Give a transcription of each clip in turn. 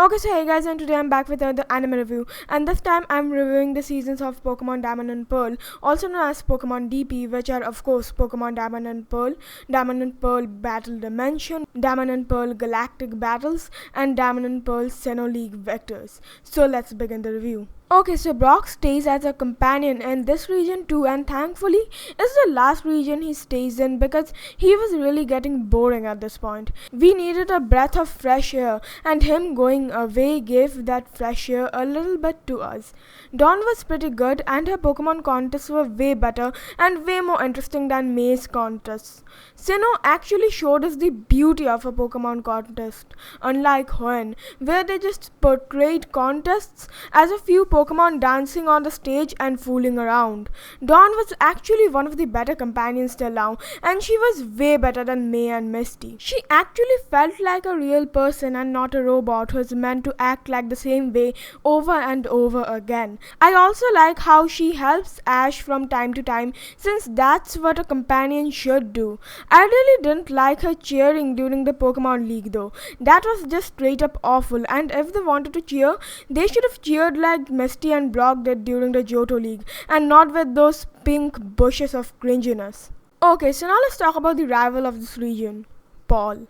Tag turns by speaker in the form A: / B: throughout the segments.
A: Okay, so hey guys, and today I'm back with another anime review, and this time I'm reviewing the seasons of Pokemon Diamond and Pearl, also known as Pokemon DP, which are of course Pokemon Diamond and Pearl Battle Dimension, Diamond and Pearl Galactic Battles, and Diamond and Pearl Sinnoh League Victors. So let's begin the review. Okay, so Brock stays as a companion in this region too, and thankfully it's the last region he stays in because he was really getting boring at this point. We needed a breath of fresh air, and him going away gave that fresh air a little bit to us. Dawn was pretty good, and her Pokemon contests were way better and way more interesting than May's contests. Sinnoh actually showed us the beauty of a Pokemon contest, unlike Hoenn, where they just portrayed contests as a few Pokemon dancing on the stage and fooling around. Dawn was actually one of the better companions till now, and she was way better than May and Misty. She actually felt like a real person and not a robot who is meant to act like the same way over and over again. I also like how she helps Ash from time to time, since that's what a companion should do. I really didn't like her cheering during the Pokemon League though. That was just straight up awful, and if they wanted to cheer, they should have cheered like Misty and Brock did during the Johto League, and not with those pink bushes of cringiness. Okay, so now let's talk about the rival of this region, Paul.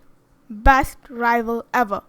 A: Best rival ever.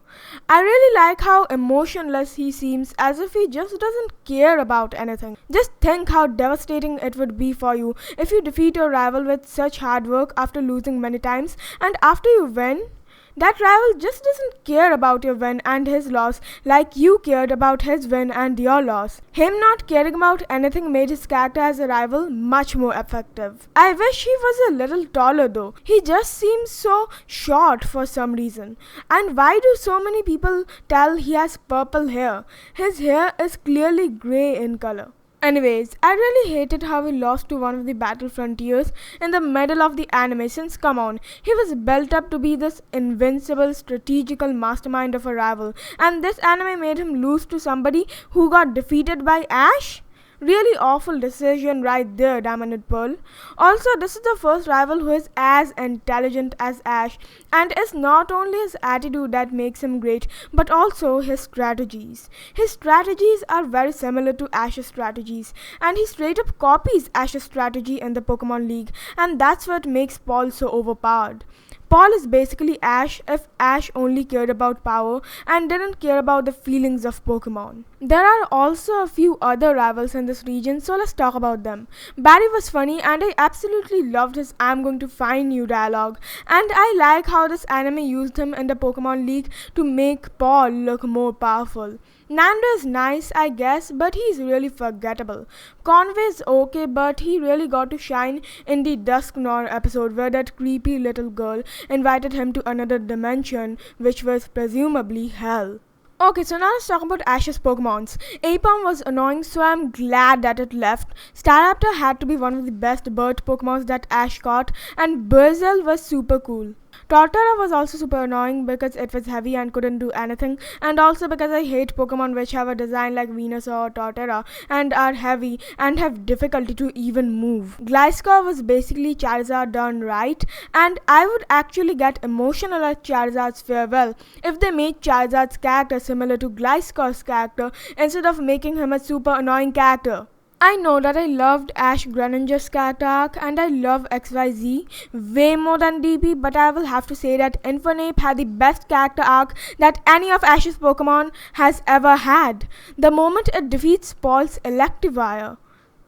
A: I really like how emotionless he seems, as if he just doesn't care about anything. Just think how devastating it would be for you if you defeat your rival with such hard work after losing many times, and after you win, that rival just doesn't care about your win and his loss like you cared about his win and your loss. Him not caring about anything made his character as a rival much more effective. I wish he was a little taller though. He just seems so short for some reason. And why do so many people tell he has purple hair? His hair is clearly grey in color. Anyways, I really hated how he lost to one of the battle frontiers in the middle of the anime, since come on, he was built up to be this invincible strategical mastermind of a rival, and this anime made him lose to somebody who got defeated by Ash? Really awful decision right there, Diamond and Pearl. Also, this is the first rival who is as intelligent as Ash, and it's not only his attitude that makes him great, but also his strategies. His strategies are very similar to Ash's strategies, and he straight up copies Ash's strategy in the Pokemon League, and that's what makes Paul so overpowered. Paul is basically Ash if Ash only cared about power and didn't care about the feelings of Pokemon. There are also a few other rivals in this region, so let's talk about them. Barry was funny, and I absolutely loved his "I'm going to find you" dialogue, and I like how this anime used him in the Pokemon League to make Paul look more powerful. Nando is nice, I guess, but he's really forgettable. Conway's okay, but he really got to shine in the Dusknoir episode where that creepy little girl invited him to another dimension, which was presumably hell. Okay, so now let's talk about Ash's Pokemons. Apom was annoying, so I'm glad that it left. Staraptor had to be one of the best bird Pokemons that Ash caught, and Buizel was super cool. Torterra was also super annoying because it was heavy and couldn't do anything, and also because I hate Pokemon which have a design like Venusaur or Torterra and are heavy and have difficulty to even move. Gliscor was basically Charizard done right, and I would actually get emotional at Charizard's farewell if they made Charizard's character similar to Gliscor's character instead of making him a super annoying character. I know that I loved Ash Greninja's character arc, and I love XYZ way more than DP, but I will have to say that Infernape had the best character arc that any of Ash's Pokemon has ever had. The moment it defeats Paul's Electivire,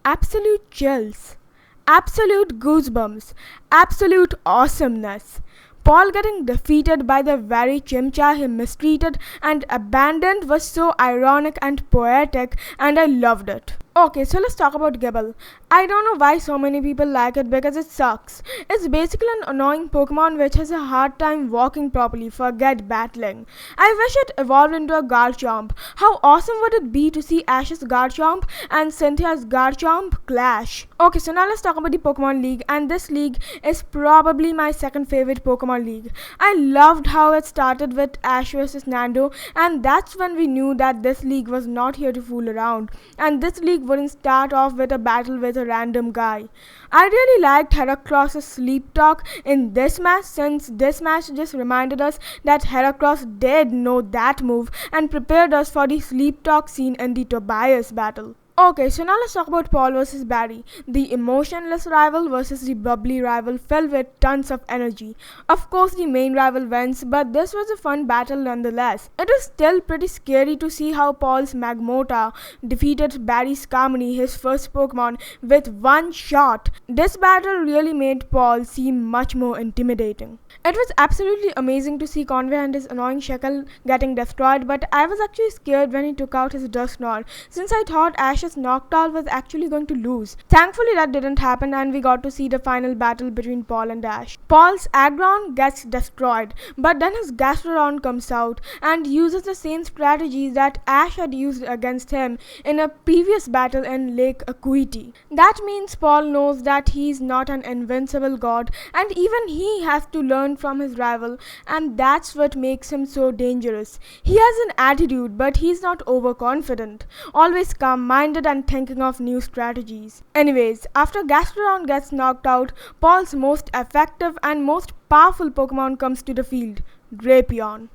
A: absolute chills, absolute goosebumps, absolute awesomeness. Paul getting defeated by the very Chimchar he mistreated and abandoned was so ironic and poetic, and I loved it. Okay, so let's talk about Gible. I don't know why so many people like it because it sucks. It's basically an annoying Pokemon which has a hard time walking properly, forget battling. I wish it evolved into a Garchomp. How awesome would it be to see Ash's Garchomp and Cynthia's Garchomp clash? Okay, so now let's talk about the Pokemon League, and this league is probably my second favorite Pokemon League. I loved how it started with Ash vs Nando, and that's when we knew that this league was not here to fool around, and this league wouldn't start off with a battle with a random guy. I really liked Heracross's sleep talk in this match, since this match just reminded us that Heracross did know that move and prepared us for the sleep talk scene in the Tobias battle. Okay, so now let's talk about Paul versus Barry, the emotionless rival versus the bubbly rival filled with tons of energy. Of course, the main rival wins, but this was a fun battle nonetheless. It was still pretty scary to see how Paul's Magmota defeated Barry's Skarmory, his first Pokemon, with one shot. This battle really made Paul seem much more intimidating. It was absolutely amazing to see Conway and his annoying Shekel getting destroyed, but I was actually scared when he took out his Dusknoir, since I thought Ash's Noctowl was actually going to lose. Thankfully that didn't happen and we got to see the final battle between Paul and Ash. Paul's Aggron gets destroyed, but then his Gastrodon comes out and uses the same strategies that Ash had used against him in a previous battle in Lake Acuity. That means Paul knows that he's not an invincible god and even he has to learn from his rival, and that's what makes him so dangerous. He has an attitude, but he's not overconfident, always calm-minded and thinking of new strategies. Anyways, after Gastrodon gets knocked out, Paul's most effective and most powerful Pokemon comes to the field, Drapion.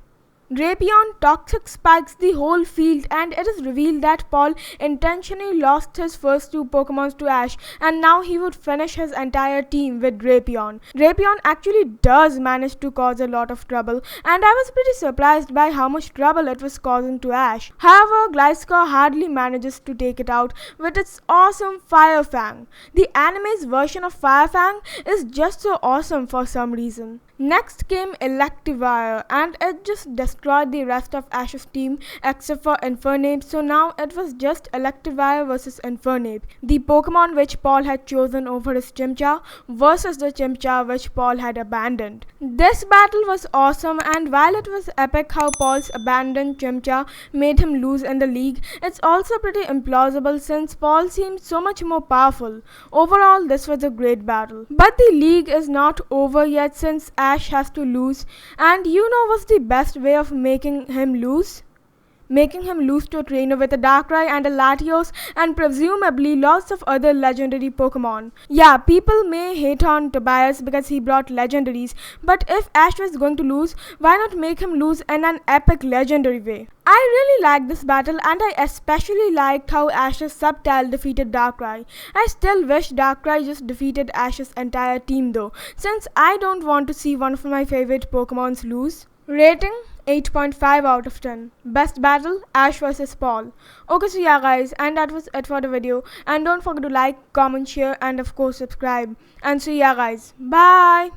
A: Drapion toxic spikes the whole field, and it is revealed that Paul intentionally lost his first two Pokemons to Ash, and now he would finish his entire team with Drapion. Drapion actually does manage to cause a lot of trouble, and I was pretty surprised by how much trouble it was causing to Ash. However, Gliscor hardly manages to take it out with its awesome Fire Fang. The anime's version of Fire Fang is just so awesome for some reason. Next came Electivire, and it just destroyed the rest of Ash's team except for Infernape, so now it was just Electivire versus Infernape, the Pokemon which Paul had chosen over his Chimchar versus the Chimchar which Paul had abandoned. This battle was awesome, and while it was epic how Paul's abandoned Chimchar made him lose in the league, it's also pretty implausible since Paul seemed so much more powerful. Overall, this was a great battle. But the league is not over yet since Ash has to lose, and you know what's the best way of making him lose? Making him lose to a trainer with a Darkrai and a Latios and presumably lots of other legendary Pokemon. Yeah, people may hate on Tobias because he brought legendaries, but if Ash was going to lose, why not make him lose in an epic legendary way? I really liked this battle, and I especially liked how Ash's Subtile defeated Darkrai. I still wish Darkrai just defeated Ash's entire team though, since I don't want to see one of my favorite Pokemons lose. Rating 8.5 out of 10. Best battle, Ash vs Paul. Okay, so yeah guys, and that was it for the video, and don't forget to like, comment, share and of course subscribe. And so yeah guys, bye.